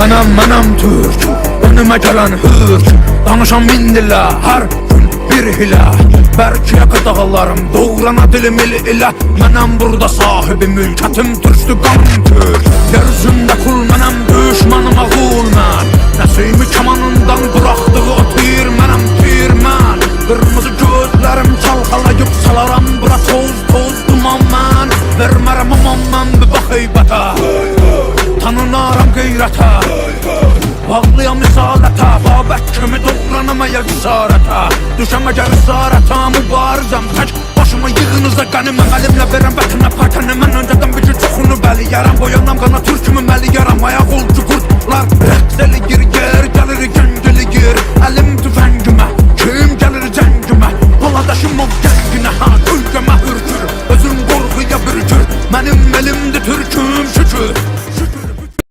Mənəm Türk, önümə gələn hürk. Danışan min dilə, hər gün bir hilə. Bəlkə qadağalarım doğrana dilim ilə. Mənəm burada sahibi mülkətim türkdü qanım Türk. Yer üzündə kul mənəm, düşmanım ağul mən. Nəsimi kamanından buraxdığı o tir mənəm tir mən. Qırmızı gözlərim çalxalayıb salaram bura toz toz duman mən. Vermərəm aman mən bir bax heybətə, tanınaram qeyrətə. Bağlıyam misalətə, babək kimi doğranamaya cüsarətə. Düşəm əgər isarətə, mübarizəm tək başıma yığınızda qəniməm. Əlimlə verəm vətənə pətəni, mən öncədən bir gün çoxunu bəliyərəm. Boyanam qana türkümü məliyərəm, ayaq olcu qurtlar